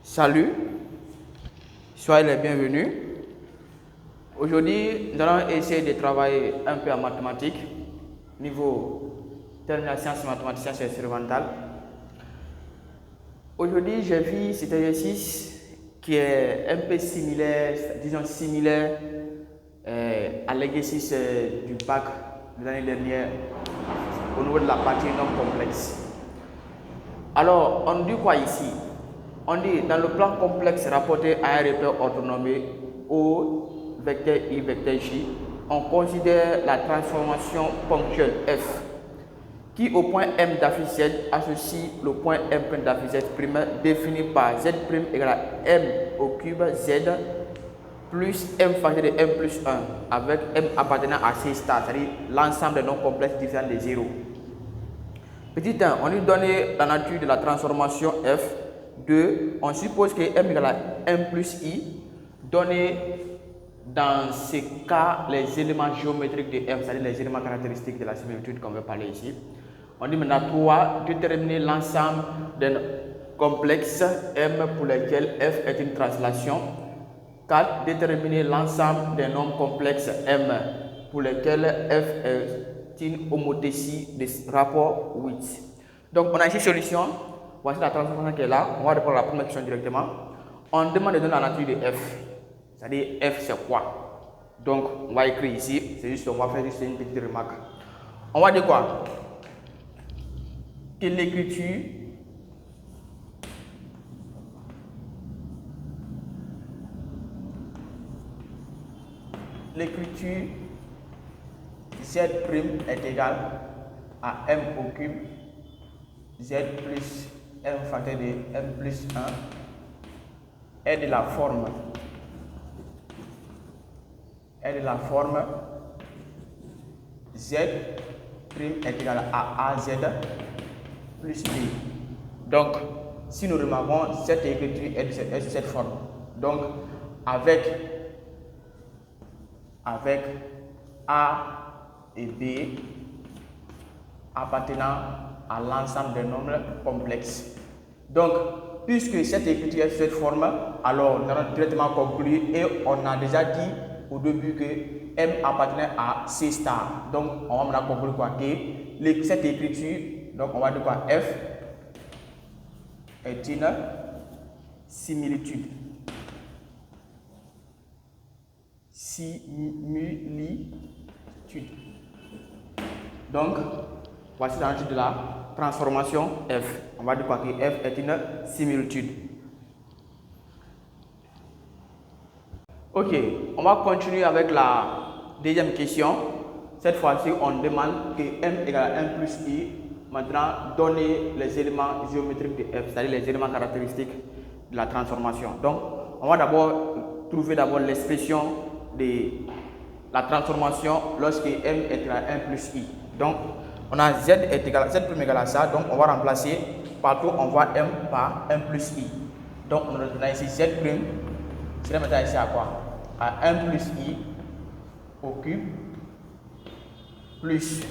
Salut, soyez les bienvenus. Aujourd'hui, nous allons essayer de travailler un peu en mathématiques, niveau terminale sciences mathématiques, sciences expérimentales. Aujourd'hui, j'ai vu cet exercice qui est un peu similaire, disons similaire à l'exercice du bac de l'année dernière au niveau de la partie non complexe. Alors, on dit quoi ici? On dit dans le plan complexe rapporté à un repère orthonormé O, vecteur I, vecteur J, on considère la transformation ponctuelle F qui au point M d'affiche Z associe le point M' d'affiche Z' défini par Z' égale à M au cube Z plus M facteur de M plus 1 avec M appartenant à C star, c'est-à-dire l'ensemble des nombres complexes différents de 0. Petit 1, on lui donne la nature de la transformation F. 2, on suppose que M égale à M plus I, donné dans ce cas les éléments géométriques de F, c'est-à-dire les éléments caractéristiques de la similitude qu'on veut parler ici. On dit maintenant 3, déterminer l'ensemble d'un complexe M pour lequel F est une translation. 4, déterminer l'ensemble des nombres complexes M pour lesquels F est une homothétie de rapport 8. Donc on a ici solution. Voici la transformation qui est là. On va répondre à la première question directement. On demande de donner la nature de F. C'est-à-dire F c'est quoi? Donc on va écrire ici. C'est juste, on va faire juste une petite remarque. On va dire quoi? Que l'écriture Z' est égale à M au cube Z plus M facteur de M plus 1 est de la forme Z' est égal à AZ plus B. Donc, si nous remarquons, cette écriture est de cette forme. Donc, avec A et B appartenant à l'ensemble des nombres complexes. Donc, puisque cette écriture est de cette forme, alors nous allons directement conclure et on a déjà dit au début que M appartenait à C star. Donc, on va maintenant conclure quoi? Que cette écriture, donc on va dire quoi? F est une similitude. Donc, voici la nature de la transformation F. On va dire quoi? Que F est une similitude. Ok, on va continuer avec la deuxième question. Cette fois-ci, on demande que M égale à 1 plus I. Maintenant, donner les éléments géométriques de F, c'est-à-dire les éléments caractéristiques de la transformation. Donc, on va d'abord trouver l'expression de la transformation lorsque M est égal à 1 plus I. Donc, on a Z est égal à ça, donc on va remplacer partout, on voit M par 1 plus I. Donc, on a ici Z', c'est maintenant ici à quoi? À 1 plus I au cube plus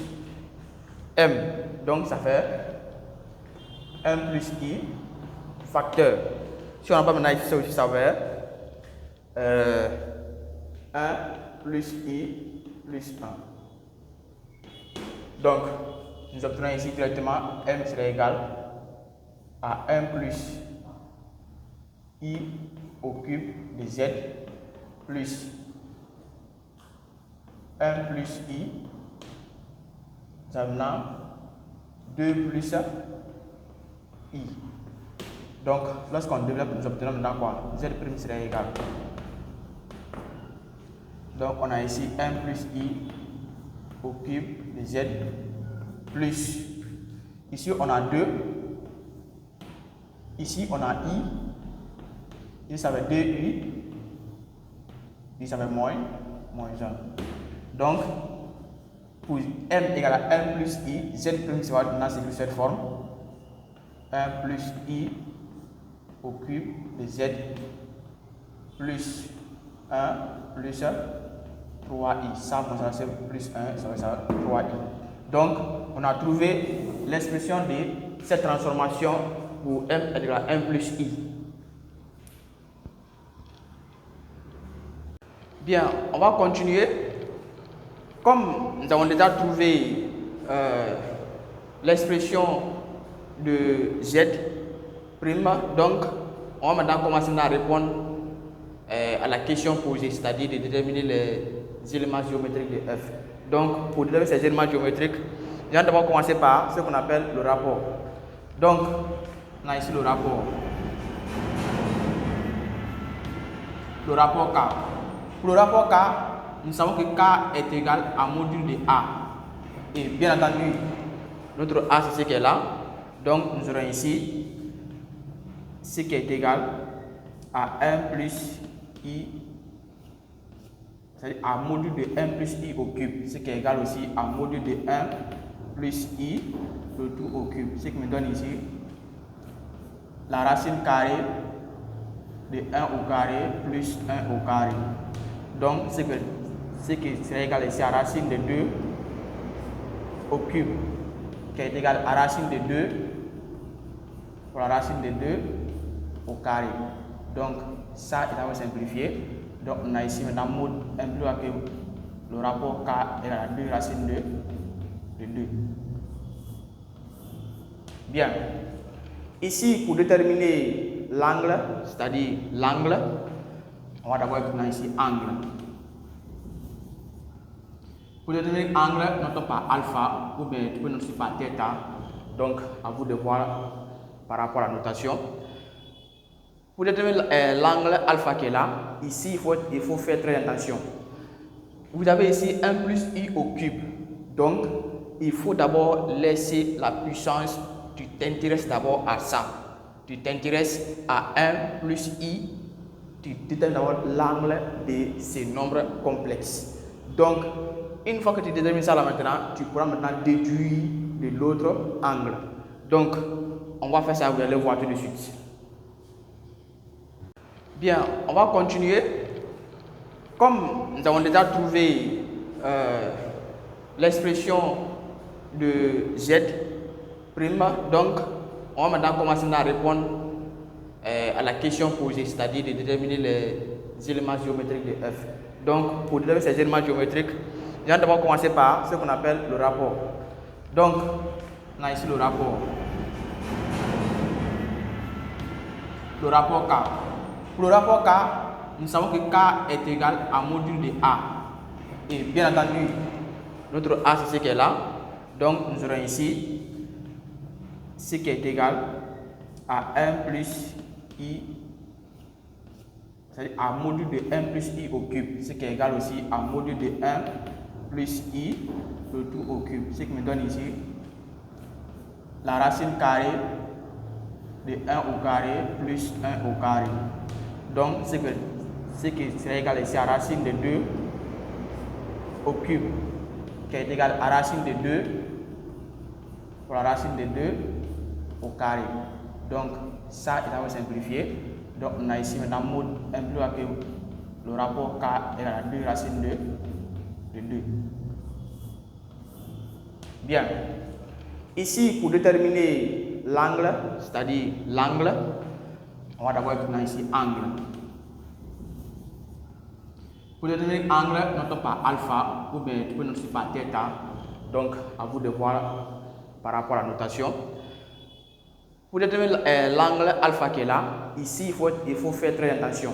M. Donc, ça fait 1 plus I facteur. Si on n'a pas maintenant ici, ça aussi, ça va être 1 plus I plus 1. Donc, nous obtenons ici directement M serait égal à 1 plus I au cube de Z plus 1 plus I, maintenant 2 plus I. Donc, lorsqu'on développe, nous obtenons maintenant quoi? Z' serait égal. Donc, on a ici 1 plus I au cube de Z plus, ici on a 2, ici on a I, ici ça fait 2I, ici ça fait moins 1. Donc, pour M égale à 1 plus I, Z' ça va maintenant s'écrire cette forme, 1 plus I au cube de Z plus 1 plus 3i. Ça, c'est plus 1, ça va être 3i. Donc, on a trouvé l'expression de cette transformation pour M est égal à 1 plus I. Bien, on va continuer. Comme nous avons déjà trouvé l'expression de Z prime, donc on va maintenant commencer à répondre à la question posée, c'est-à-dire de déterminer les éléments géométriques de F. Donc, pour déterminer ces éléments géométriques, nous allons d'abord commencer par ce qu'on appelle le rapport. Donc, on a ici le rapport. Le rapport K. Pour le rapport K, nous savons que K est égal à module de A. Et bien entendu, notre A, c'est ce qui est là. Donc, nous aurons ici ce qui est égal à 1 plus I, c'est-à-dire à module de 1 plus I au cube, ce qui est égal aussi à module de 1 plus I, le tout au cube, ce qui me donne ici la racine carrée de 1 au carré plus 1 au carré. Donc, ce qui serait égal ici à racine de 2 au cube, qui est égal à racine de 2 pour la racine de 2 au carré. Donc, ça est à simplifier. Donc, on a ici maintenant mode impliquant que le rapport K est égal à 2 racines de 2. Bien. Ici, pour déterminer l'angle, c'est-à-dire l'angle, on va d'abord prendre ici angle. Pour déterminer l'angle, notons par alpha ou bien tu peux noter par θ. Donc, à vous de voir par rapport à la notation. Pour déterminer l'angle alpha qui est là, ici il faut faire très attention. Vous avez ici 1 plus I au cube. Donc, il faut d'abord laisser la puissance. Tu t'intéresses d'abord à ça. Tu t'intéresses à 1 plus I. Tu détermines d'abord l'angle de ces nombres complexes. Donc, une fois que tu détermines ça là maintenant, tu pourras maintenant déduire de l'autre angle. Donc, on va faire ça, vous allez voir tout de suite. Bien, on va continuer. Comme nous avons déjà trouvé l'expression de Z prime, donc on va maintenant commencer à répondre à la question posée, c'est-à-dire de déterminer les éléments géométriques de F. Donc, pour déterminer ces éléments géométriques, nous allons d'abord commencer par ce qu'on appelle le rapport. Donc, on a ici le rapport. Le rapport K. Pour le rapport K, nous savons que K est égal à module de A. Et bien entendu, notre A, c'est ce qui est là. Donc, nous aurons ici ce qui est égal à 1 plus I, c'est-à-dire à module de 1 plus I au cube, ce qui est égal aussi à module de 1 plus I, le tout au cube, ce qui me donne ici la racine carrée de 1 au carré plus 1 au carré. Donc, ce qui serait égal ici à racine de 2 au cube, qui est égal à racine de 2 pour la racine de 2 au carré. Donc, ça est à simplifier. Donc, on a ici maintenant mode impliquant que le rapport K est égal à 2 racines de 2. Bien. Ici, pour déterminer l'angle, c'est-à-dire l'angle, on va d'abord prendre ici angle. Pour déterminer l'angle, notons par alpha ou bien tu peux noter par θ. Donc, à vous de voir par rapport à la notation. Pour déterminer l'angle alpha qui est là, ici il faut faire très attention.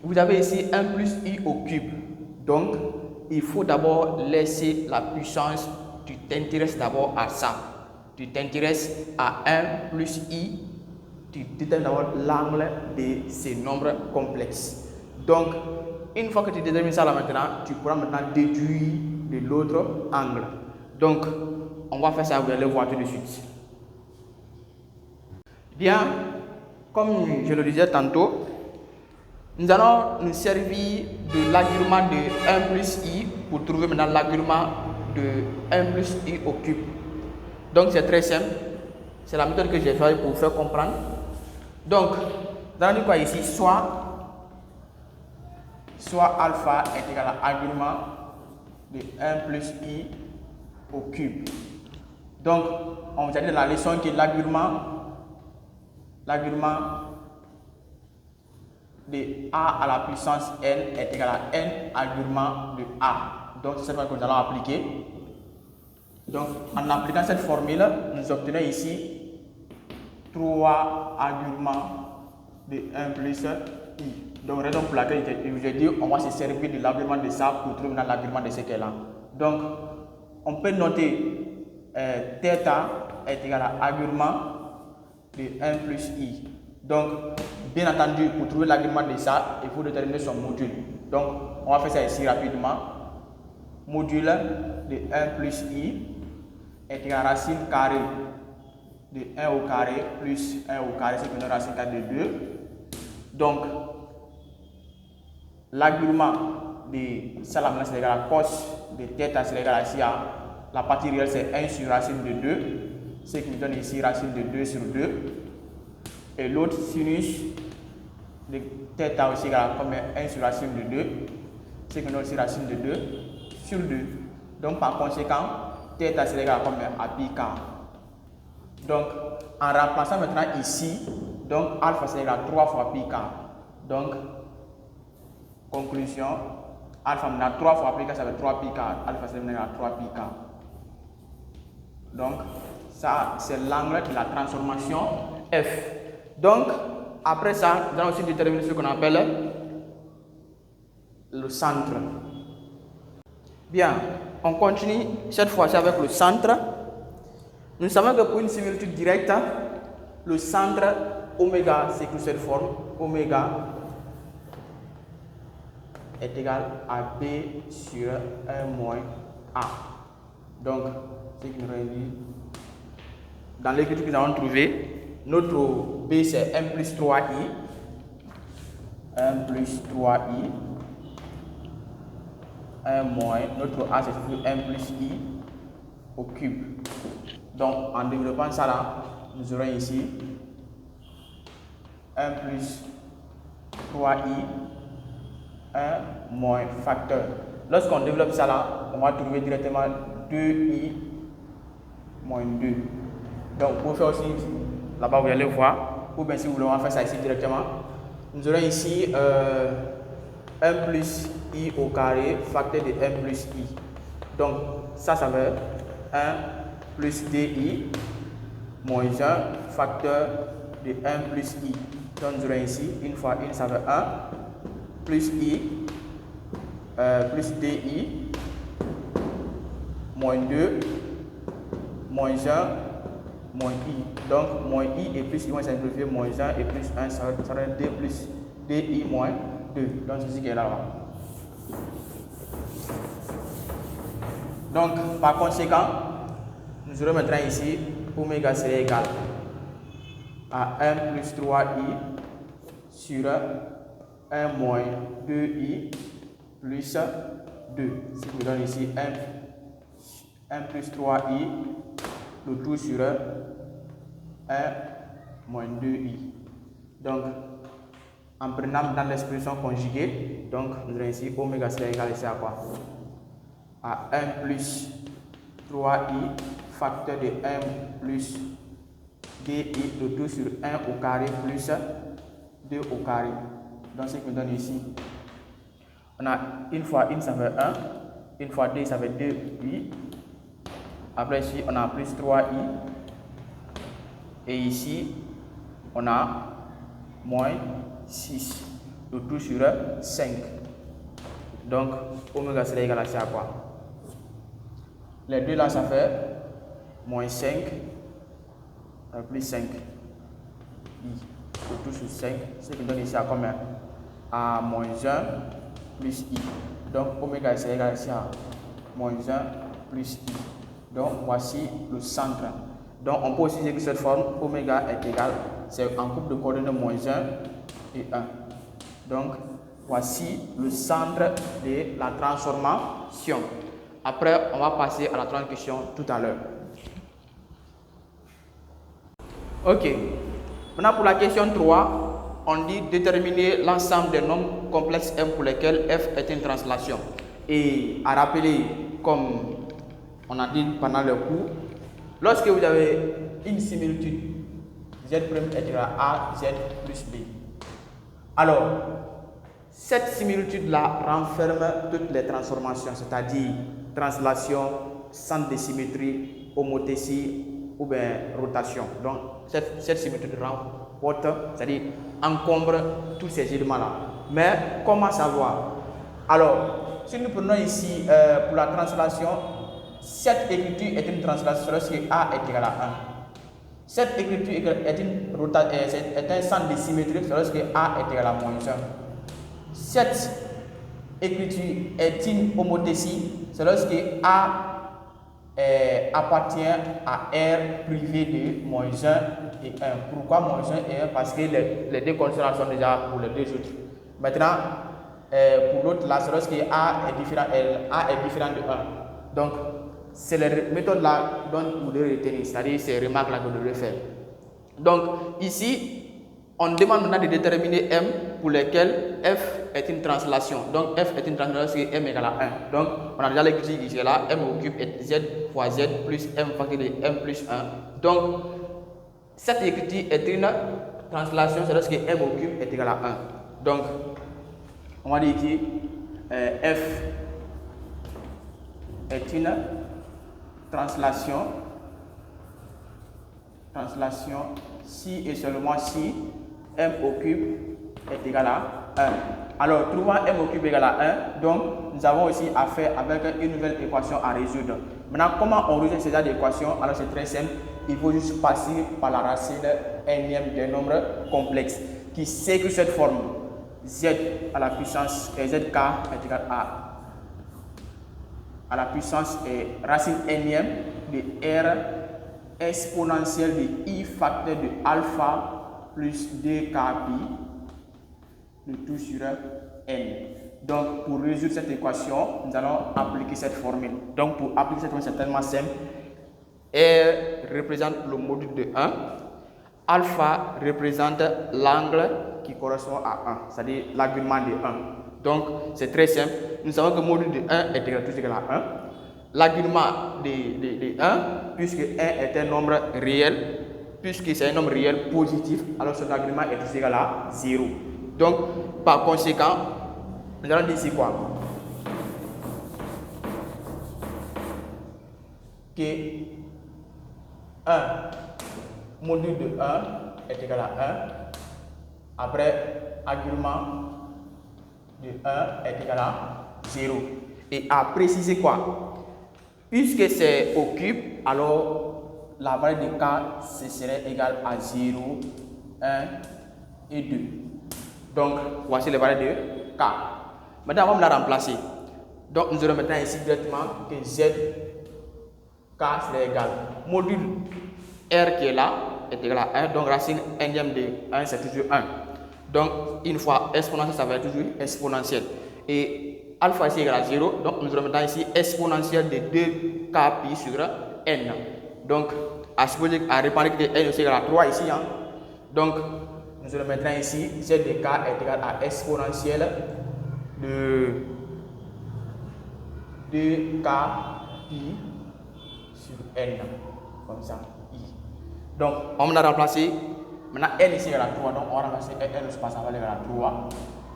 Vous avez ici 1 plus I au cube. Donc, il faut d'abord laisser la puissance. Tu t'intéresses d'abord à ça. Tu t'intéresses à 1 plus I. Tu détermines d'abord l'angle de ces nombres complexes. Donc, une fois que tu détermines ça là maintenant, tu pourras maintenant déduire de l'autre angle. Donc, on va faire ça, vous allez voir tout de suite. Bien, comme je le disais tantôt, nous allons nous servir de l'argument de 1 plus I pour trouver maintenant l'argument de 1 plus I au cube. Donc, c'est très simple. C'est la méthode que j'ai faite pour vous faire comprendre. Donc, nous allons dire quoi ici? Soit alpha est égal à l'argument de 1 plus I au cube. Donc, on vous a dit dans la leçon que l'argument de A à la puissance n est égal à n argument de A. Donc c'est cette fois que nous allons appliquer. Donc en appliquant cette formule, nous obtenons ici 3 arguments de 1 plus I. Donc raison pour laquelle je vous ai dit on va se servir de l'argument de ça pour trouver l'argument de ce qu'elle a. Donc on peut noter θ est égal à argument de 1 plus I. Donc, bien entendu, pour trouver l'argument de ça, il faut déterminer son module. Donc, on va faire ça ici rapidement. Module de 1 plus I est égal à racine carrée de 1 au carré plus 1 au carré, c'est que nous avons racine carrée de 2. Donc, l'argument de ça, la c'est égal à cos de θ, c'est égal à ici à la partie réelle, c'est 1 sur racine de 2, ce qui nous donne ici racine de 2 sur 2. Et l'autre sinus de θ aussi égal à combien? 1 sur racine de 2, ce qui nous donne aussi racine de 2 sur 2. Donc par conséquent, θ c'est égal à combien? À pi k. Donc en remplaçant maintenant ici, donc alpha c'est égal à 3 fois pi k. Donc conclusion, alpha maintenant 3 fois pi k, ça fait 3 pi k. Alpha c'est égal à 3 pi k. Donc ça c'est l'angle de la transformation f. Donc, après ça, nous allons aussi déterminer ce qu'on appelle le centre. Bien, on continue cette fois-ci avec le centre. Nous savons que pour une similitude directe, le centre oméga, c'est que cette forme, oméga est égal à B sur 1 moins A. Donc, ce qui nous réunit dans l'écriture que nous avons trouvé. Notre B c'est 1 plus 3i. 1 plus 3i. 1 moins. Notre A c'est 1 plus i au cube. Donc en développant ça là, nous aurons ici 1 plus 3i. 1 moins facteur. Lorsqu'on développe ça là, on va trouver directement 2i moins 2. Donc pour faire aussi là-bas, vous allez voir, ou bien si vous voulez, on va faire ça ici directement. Nous aurons ici 1 plus i au carré, facteur de 1 plus i. Donc, ça veut 1 plus di moins 1, facteur de 1 plus i. Donc, nous aurons ici, 1 fois 1, ça veut 1, plus i, plus di, moins 2, moins 1, moins i. Donc, moins i et plus i, on va simplifier, moins 1 et plus 1, ça va 2 plus di moins 2. Donc, c'est ce qui est là. Donc, par conséquent, nous aurons maintenant ici, oméga c'est égal à 1 plus 3i sur 1 moins 2i plus 2. Ce qui me donne ici 1 plus 3i, le tout sur 1 moins 2i. Donc, en prenant dans l'expression conjuguée, donc nous avons ici oméga c'est égal ici à quoi? À 1 plus 3i, facteur de 1 plus di, le tout sur 1 au carré plus 2 au carré. Donc, ce qui me donne ici, on a 1 fois 1, ça fait 1, 1 fois 2, ça fait 2i. Après ici, on a plus 3i. Et ici, on a moins 6. Le tout sur 5. Donc, oméga serait égal à quoi? Les deux là, ça fait moins 5 plus 5. I. Le tout sur 5. Ce qui donne ici à combien? À moins 1 plus i. Donc, oméga serait égal à moins 1 plus i. Donc, voici le centre. Donc, on peut aussi dire que cette forme, oméga est égal, c'est en couple de coordonnées moins 1 et 1. Donc, voici le centre de la transformation. Après, on va passer à la troisième question tout à l'heure. Ok. Maintenant, pour la question 3, on dit déterminer l'ensemble des nombres complexes M pour lesquels F est une translation. Et à rappeler, comme on a dit pendant le cours, lorsque vous avez une similitude, Z' est égal à A, Z plus B. Alors, cette similitude-là renferme toutes les transformations, c'est-à-dire translation, centre de symétrie, homothétie ou bien rotation. Donc, cette similitude remporte, c'est-à-dire encombre tous ces éléments-là. Mais comment savoir? Alors, si nous prenons ici pour la translation, cette écriture est une translation lorsque A est égal à 1. Cette écriture est un centre de symétrie lorsque A est égal à moins 1. Cette écriture est une homothétie, c'est lorsque A appartient à R privé de moins 1 et 1. Pourquoi moins 1 et 1? Parce que les deux conditions sont déjà pour les deux autres. Maintenant, pour l'autre là, c'est lorsque A est différent de 1. Donc, c'est les méthodes là dont vous devez retenir, c'est-à-dire ces remarques là que vous devez faire. Donc, ici, on demande maintenant de déterminer M pour lesquels F est une translation. Donc, F est une translation parce que M égale à 1. Donc, on a déjà l'écriture ici là, M au cube est Z fois Z plus M facteur de M plus 1. Donc, cette écriture est une translation, c'est lorsque M au cube est égal à 1. Donc, on va dire ici, F est une translation si et seulement si M au cube est égal à 1. Alors, trouvant M au cube égal à 1, donc nous avons aussi affaire avec une nouvelle équation à résoudre. Maintenant, comment on résout ces équations? Alors, c'est très simple. Il faut juste passer par la racine énième des nombres complexes qui s'écrit cette forme. Z à la puissance zk est égal à la puissance racine énième de R exponentielle de I facteur de alpha plus 2k pi de tout sur n. Donc, pour résoudre cette équation, nous allons appliquer cette formule. Donc, pour appliquer cette formule, c'est tellement simple. R représente le module de 1. Alpha représente l'angle qui correspond à 1, c'est-à-dire l'argument de 1. Donc, c'est très simple. Nous savons que le module de 1 est égal à 1. L'argument de 1, puisque 1 est un nombre réel, puisque c'est un nombre réel positif, alors son argument est égal à 0. Donc, par conséquent, nous allons dire ici quoi? Que 1 module de 1 est égal à 1. Après, argument de 1 est égal à 0. Et à préciser quoi? Puisque c'est au cube, alors la valeur de k ce serait égal à 0, 1 et 2. Donc, voici les valeurs de k. Maintenant, on va la remplacer. Donc, nous aurons maintenant ici directement que z, k serait égal. Module R qui est là est égal à 1. Donc, racine énième de 1, c'est toujours 1. Donc, une fois exponentielle, ça va être toujours exponentielle. Et alpha ici égale à 0. Donc, nous aurons maintenant ici exponentielle de 2k pi sur n. Donc, à répandre que n est égal à 3 ici. Hein. Donc, nous allons maintenant ici, z de k est égal à exponentielle de 2k pi sur n. Comme ça, i. Donc, on va remplacer. Maintenant, n ici est égal à 3. Donc, on va remplacer n espace à valeur égal à 3.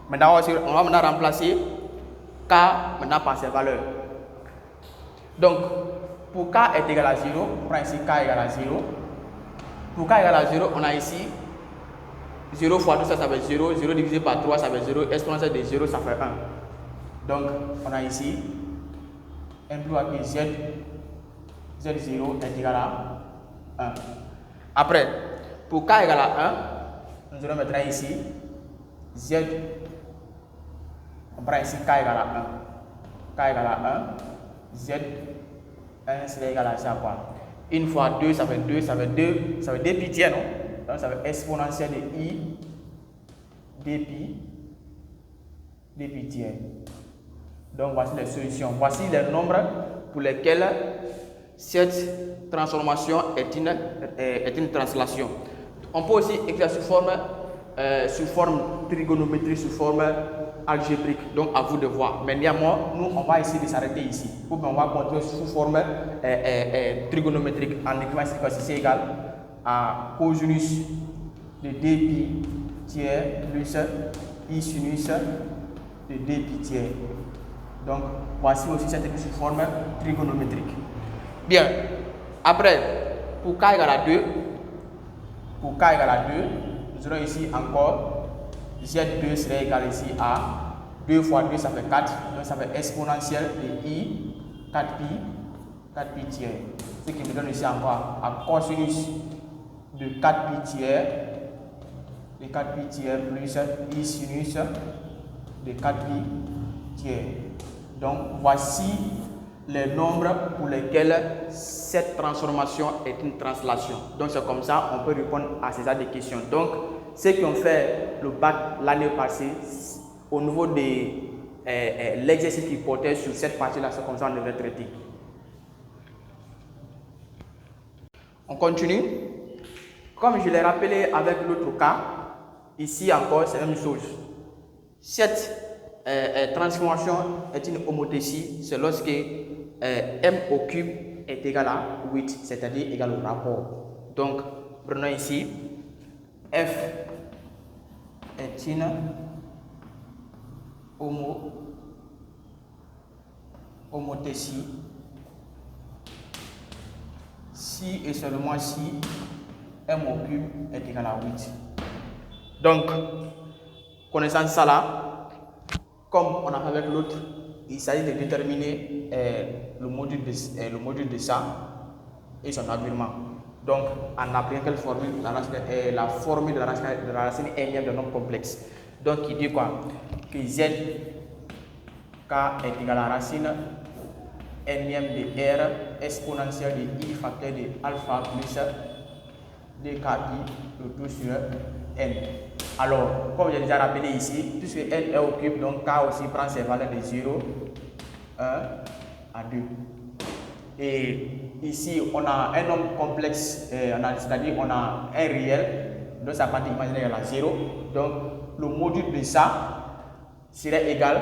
Maintenant, on va maintenant remplacer k maintenant par ses valeurs. Donc, pour k est égal à 0, on prend ici k égale à 0. Pour k égale à 0, on a ici 0 fois tout ça, ça fait 0. 0 divisé par 3, ça fait 0. Exponentielle de 0, ça fait 1. Donc, on a ici n plus que z0 est égal à 1. Après, pour k égale à 1, nous allons mettre ici z. On prend ici k égale à 1. K égale à 1. Z 1 serait égal à ça quoi? Une fois 2, ça fait 2, ça fait 2, ça fait 2 pi tiers, non? Donc ça fait exponentielle de i 2 pi tiers. Donc voici les solutions. Voici les nombres pour lesquels cette transformation est une translation. On peut aussi écrire sous forme trigonométrique, sous forme algébrique. Donc à vous de voir. Mais néanmoins, nous on va essayer de s'arrêter ici. Ou bien on va continuer sous forme trigonométrique en écrivant ici que c'est égal à cosinus de 2 pi tiers plus I sinus de 2 pi tiers. Donc, voici aussi cette sous forme trigonométrique. Bien, après, pour k égale à 2, nous aurons ici encore Z2 serait égal ici à 2 fois 2, ça fait 4, donc ça fait exponentielle de I 4pi tiers. Ce qui me donne ici encore à cosinus de 4pi tiers, plus I sinus de 4pi tiers. Donc voici les nombres pour lesquels cette transformation est une translation. Donc c'est comme ça on peut répondre à ces genres de questions. Donc ceux qui ont fait le bac l'année passée, au niveau de l'exercice qui portait sur cette partie-là, c'est comme ça on devrait traiter. On continue. Comme je l'ai rappelé avec l'autre cas, ici encore c'est la même chose. Cette transformation est une homothétie, c'est lorsque m au cube est égal à 8, c'est-à-dire égal au rapport. Donc, prenons ici, f est une homothétie si et seulement si m au cube est égal à 8. Donc, connaissant ça là, comme on a fait avec l'autre, il s'agit de déterminer le module de ça et son argument. Donc, en appliquant quelle formule? La formule de la racine énième de nombre complexe. Donc, il dit quoi? Que z k est égal à la racine énième de r exponentielle de I facteur de alpha plus 2k pi le tout sur n. Alors, comme j'ai déjà rappelé ici, puisque n est au cube, donc k aussi prend ses valeurs de 0, 1 à 2. Et ici, on a un nombre complexe, c'est-à-dire on a un réel, donc sa partie imaginaire est à 0. Donc, le module de ça serait égal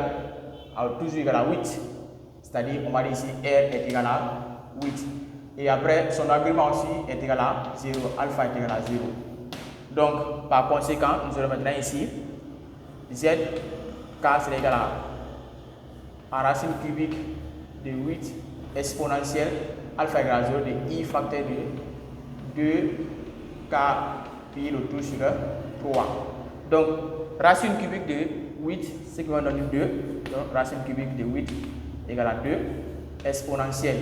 à toujours égal à 8. C'est-à-dire, on va dire ici, R est égal à 8. Et après, son argument aussi est égal à 0, alpha est égal à 0. Donc, par conséquent, nous aurons maintenant ici z k serait égal à racine cubique de 8 exponentielle alpha égal à 0 de I facteur de 2k pi le tout sur 3. Donc, racine cubique de 8, ce qui va donner 2. Donc, racine cubique de 8 égale à 2 exponentielle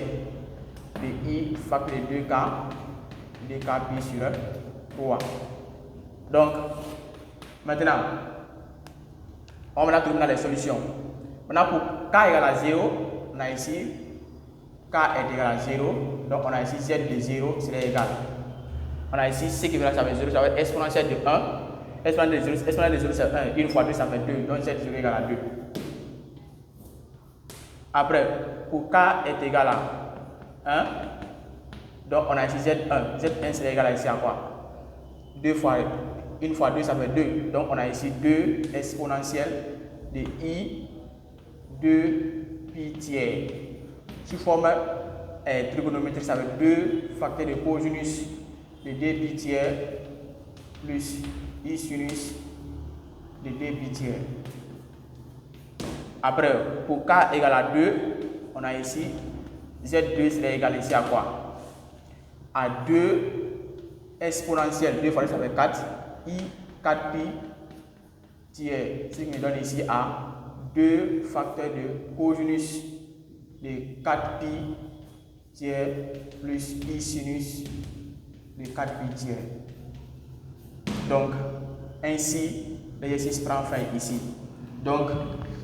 de I facteur de 2k pi sur 3. Donc, maintenant, on va trouver les solutions. Maintenant, pour k égale à 0, on a ici k est égal à 0. Donc, on a ici z de 0 serait égal. On a ici c qui va être 0, ça va être exponentielle de 1. Exponentielle de 0, c'est 1. Une fois 2, ça fait 2. Donc, z de 0 égale à 2. Après, pour k est égal à 1, donc on a ici z1. Z1 serait égal à ici à quoi? 2 fois 1 fois 2, ça fait 2. Donc, on a ici 2 exponentielle de I 2 pi tiers. Sous forme trigonométrique, ça fait 2 facteurs de cosinus de 2 pi tiers plus I sinus de 2 pi tiers. Après, pour k égale à 2, on a ici z2 serait égal ici à quoi? À 2 exponentielle, 2 fois 2, ça fait 4. I 4 pi tiers, ce qui me donne ici à 2 facteurs de cosinus de 4 pi tiers plus I sinus de 4 pi tiers. Donc, ainsi, l'exercice prend fin ici. Donc,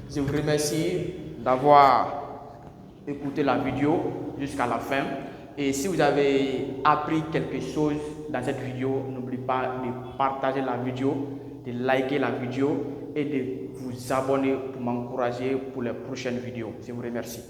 je vous remercie d'avoir écouté la vidéo jusqu'à la fin. Et si vous avez appris quelque chose dans cette vidéo, n'oubliez pas de partager la vidéo, de liker la vidéo et de vous abonner pour m'encourager pour les prochaines vidéos. Je vous remercie.